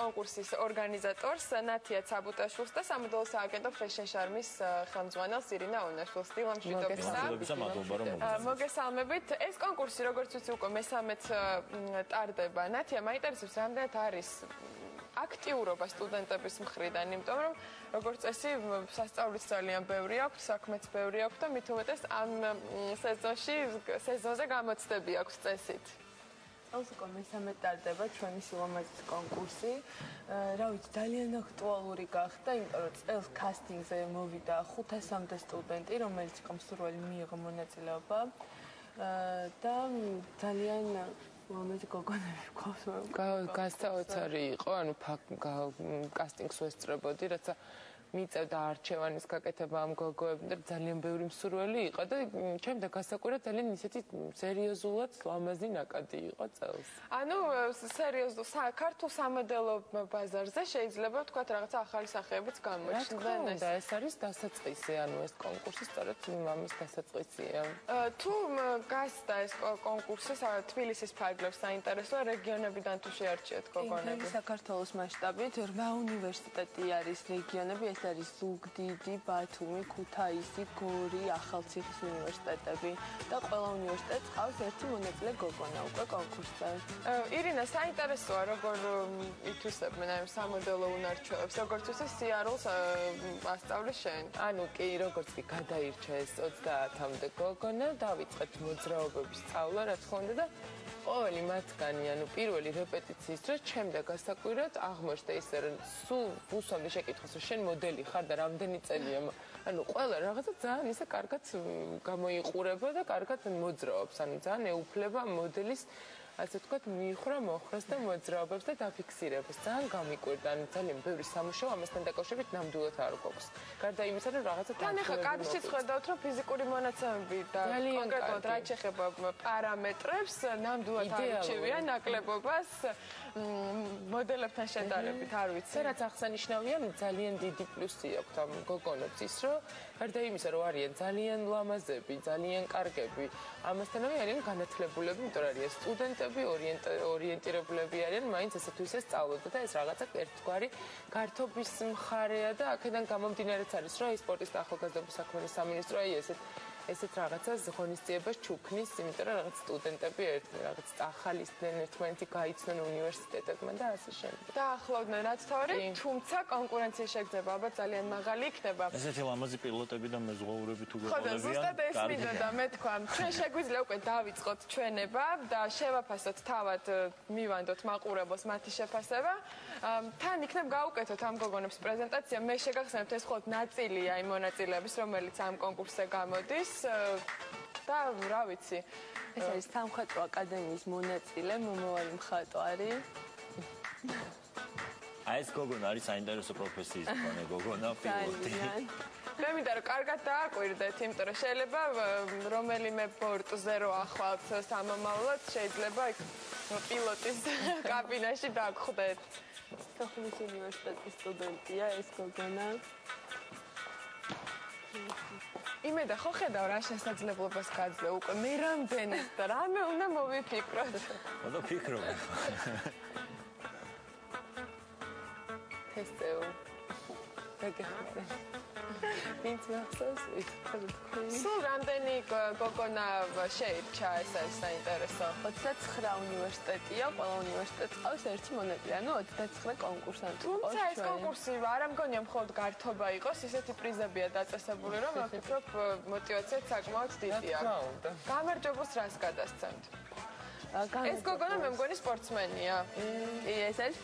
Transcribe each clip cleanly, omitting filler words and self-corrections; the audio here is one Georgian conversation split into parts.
კონკურსის ორგანიზატორს ნათია ცაბუტაშვილს და სამოდელო სააგენტო Fashion Charm-ის ხელმძღვანელს ირინა უნაშვილს. დილამშვიდობისა. მოგესალმებით. ეს კონკურსი, როგორც ვიცი, უკვე მე-13-ს ტარდება. ნათია, მაინტერესებს რამდენად არის აქტიურობა სტუდენტების მხრიდან, იმიტომ რომ როგორც წესი, სასწაულიც ძალიან ბევრი აქვს, საქმეც ბევრი აქვს და მით უმეტეს ამ სეზონზე გამოცდები აქვს წესით. Els უკვე მე-13 ტარდება ჩვენი სილამაზის კონკურსი. რა ვიცი, ძალიან აქტუალური გახდა, იმიტომ რომ წელს კასტინგზე მოვიდა 500-მდე სტუდენტი, რომელიც მსურველი მიიღო მონაწილეობა და ძალიან მომეც გოგონები გვყავს. გასაოცარი იყო, ანუ კასტინგს ვესწრებოდი, რაცა მიწევდა არჩევანის გაკეთება ამ გოგოებთან და ძალიან ბევრი მსურველი იყო და ჩემდა გასაკვირად ძალიან ისეთი სერიოზულად ლამაზი ნაკადი იყო წელს. ანუ სერიოზულ ქართულ სამოდელო ბაზარზე შეიძლება ვთქვათ რაღაცა ახალი სახეებიც გამოჩნდნენ. და ეს არის დასაწყისი, ანუ ეს კონკურსი სწორედ ამის დასაწყისია. თუ გასდა ეს კონკურსი თბილისის ფარგლებს საინტერესოა რეგიონებიდან თუ შეარჩიეთ გოგონები? საქართველოს მასშტაბით 8 უნივერსიტეტი არის რეგიონები, ეს არის ზუგდიდი, ბათუმი, ქუთაისი, გორი, ახალციხის უნივერსიტეტები და ყველა უნივერსიტეტს ყავს ერთი მონაწილე გოგონა უკვე კონკურსზე. ირინა, საინტერესოა როგორ ითვისებენ ამ სამოდელო უნარჩვევებს, როგორც ვიცი, სიარულს ასწავლე შენ. ანუ კი, როგორც კი გადაირჩა ეს 30-მდე გოგონა, დავიწყეთ მოძრაობების სწავლა, რა თქმა უნდა და ყოველი მათგანი, ანუ პირველი რეპეტიციის დროს ჩემდა გასაკვირად აღმოჩნდა ისე რომ სულ უსვამდი შეკითხვას რომ შენ მოდელი ხარ და რამდენი წელია, ანუ ყველა რაღაცა ძალიან ისე კარგად გამოიყურება და კარგად მოძრაობს, ანუ ძალიან ეუფლება მოდელის ასე ვთქვათ, მიიხრა მოხრას და მოძრაობებს და დაფიქსირებას. ძალიან გამიკვირდა, ანუ ძალიან ბევრი სამუშაო ამასთან დაკავშირებით ნამდვილად არ გვაქვს. გარდა იმისა, რომ რაღაცა თან ახლა კადრშიც ხედავთ, რომ ფიზიკური მონაცემები და კონკრეტულად რაც შეეხება პარამეტრებს, ნამდვილად არჩევიან ნაკლებობას მოდელებთან შედარებით, არ ვიცი. რაც აღსანიშნავია, ძალიან დიდი პლუსი აქვს ამ გოგონებს ის, რომ გარდა იმისა, რომ არიან ძალიან ლამაზები, ძალიან კარგები, ამასთანავე არიან განათლებულები, იმიტომ რომ არიან სტუდენტები ორიენტირებულები არიან, მაინც ესე თუ ისე სწავლობენ და ეს რაღაცა ერთგვარი გართობის მხარეა და აქედან გამომდინარეც არის, რომ სპორტის და ახალგაზრდობის საქმეების სამინისტრო ესეთ რაღაცას ღონისძიებას ჩუქნის, იმიტომ რომ რაღაც სტუდენტები რაღაც ახალისდნენ, ერთმანეთი გაიცნონ უნივერსიტეტებმა და ასე შემდეგ. დაახლოვდნენ რაც თავი, თუმცა კონკურენციის შეგრძნება ალბათ ძალიან მაღალი იქნება. ესეთი ლამაზი პილოტები და მეზღვაურები თუ გეყოლებიან. ხო, ზუსტად ეს მინდოდა მეთქვა. ჩვენ შეგვიძლია უკვე დავიწყოთ ჩვენება და შევაფასოთ თავად მივანდოთ მაყურებელს მათი შეფასება. თან იქნებ გავუკეთოთ ამ გოგონებს პრეზენტაცია. მე შეგახსენებთ ეს მხოლოდ ნაწილია იმ მონაწილეების, რომელიც ამ კონკურსზე გამოდის. და რა ვიცი, ეს არის სამხატვრო აკადემიის მონაწილე, მომავალი მხატვარი. აი ეს გოგონა არის საინტერესო პროფესიის მქონე გოგონა, პილოტი. მე მინდა რომ კარგად დააკვირდეთ, იმიტომ რომ შეიძლება რომელიმე ბორტზე რო ახვალთ სამომავლოდ, შეიძლება იქ პილოტის კაბინაში დაგხვდეთ. სტოკჰოლმის უნივერსიტეტის სტუდენტია ეს გოგონა. იმედა ხო ხედავ რა შესაძლებლობას გაძლევ უკვე მე რამდენიც და რამე უნდა მოვიფიქროთ. უნდა ფიქრობ. თესტეო. დაგეხმარე. ვინც ახსოვს ის თქვი. სულ რამდენი გოგონა შეირჩა ეს არის საინტერესო. 29 უნივერსიტეტია, ყველა უნივერსიტეტს ყავს ერთი მონაწილე, ანუ 29 კონკურსანტი. თუმცა ეს კონკურსი არ ამგონია მხოლოდ გართობა იყოს, ისეთი პრიზებია დაწესებული, რომ მე ვფიქრობ მოტივაციაც საკმაოდ დიდი აქვს. გამარჯვებას რას გადასცემთ? ეს გოგონა მე მგონი სპორტსმენია. კი, ეს არის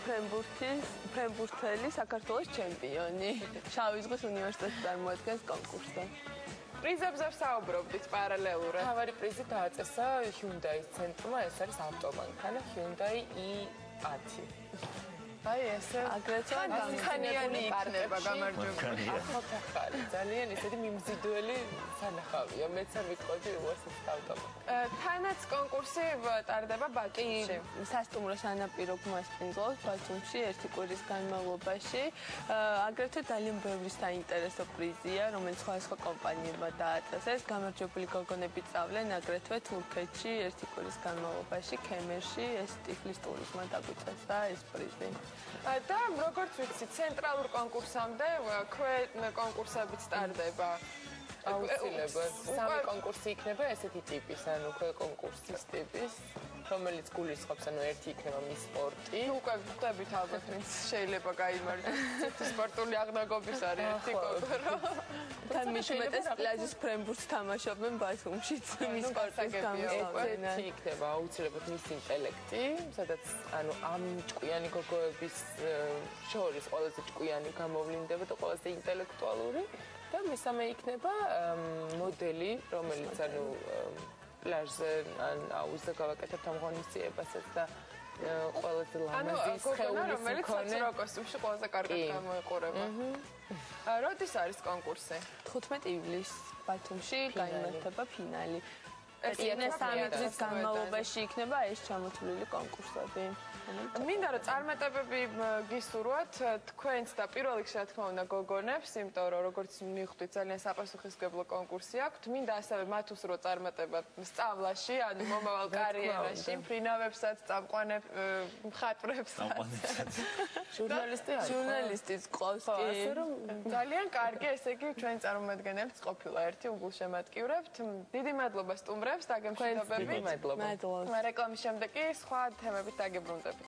ფრენბურთელი საქართველოს ჩემპიონი. შავი ზღვის უნივერსიტეტი წარმოადგენს კონკურსზე. პრიზებზე ვსაუბრობდით პარალელურად. თავარი პრიზი დააწესა Hyundai-ის ცენტრმა, ეს არის ავტომანქანა Hyundai i10. აი ესე აგრეთვე გამხანიანი იქნება გამარჯვებული. ახალი ძალიან ისეთი მიმზიდველი სანახავია, მეც არ ვიტყოდი როგორც ეს ავტომატი. თანაც კონკურსი ტარდება ბათუმში. სასტუმრო სანაპირო გმასპინძლობს ბათუმში ერთი კვირის განმავლობაში. აგრეთვე ძალიან ბევრი საინტერესო პრიზია, რომელიც სხვადასხვა კომპანიებმა დააწესეს. გამარჯვებული გოგონები სწავლენ აგრეთვე თურქეთში ერთი კვირის განმავლობაში, ქემერში, ეს ტიფლის ტურიზმმა დაგვიწესა ეს პრიზი. და როგორც ვიცი, ცენტრალურ კონკურსამდე ქვე კონკურსებიც ტარდება. აუცილებლად. სამი კონკურსი იქნება ესეთი ტიპის, ანუ ქვე კონკურსის ტიპის, რომელიც გულისხმობს, ანუ ერთი იქნება მის სპორტი. უკვე ხვდებით ალბათ, ვინც შეიძლება გაიმარჯვოს. სპორტული აღნაგობის არის ერთი კოკორო. თან მithumetes პლაჟის ფრენბურთს თამაშობენ ბათუმშიც მის სპორტის გამოსავალი. ერთი იქნება აუცილებლად მის ინტელექტი, სადაც ანუ ამ ჭკვიანი გოგოების შორის ყველაზე ჭკვიანი გამოვლინდება და ყველაზე ინტელექტუალური და მესამე იქნება მოდელი, რომელიც ანუ პლაჟზე ან აუზზე გავაკეთებთ ამ ღონისძიებასაც და ყველაზე ლამაზი სხეულის რომელიც საცურაო კოსტუმში ყველაზე კარგად გამოიყურება. როდის არის კონკურსი? 15 ივლისს ბათუმში გაიმართება ფინალი. ეს იქნება 3 დღის განმავლობაში იქნება ეს ჩამოთვლილი კონკურსები. მინდა რომ წარმატებები გისურვოთ თქვენც და პირველ რიგში რა თქმა უნდა გოგონებს, იმიტომ რომ როგორც მივხვდით ძალიან საპასუხისმგებლო კონკურსი აქვთ. მინდა ასევე მათ უსურვო წარმატება სწავლაში, ანუ მომავალ კარიერაში, ფრინავებსაც, წამყვანებს, მხატვრებსაც. ჟურნალისტი არის. ჟურნალისტიც ყავს კი. ასე რომ ძალიან კარგი, ესე იგი ჩვენ წარმომადგენლებს ყოფილა ერთი უგულშემატკივრებთ. დიდი მადლობა სტუმრებს, დაგემშვიდობებით. მადლობა. რეკლამის შემდეგ კი სხვა თემებით დაგებრუნდებით.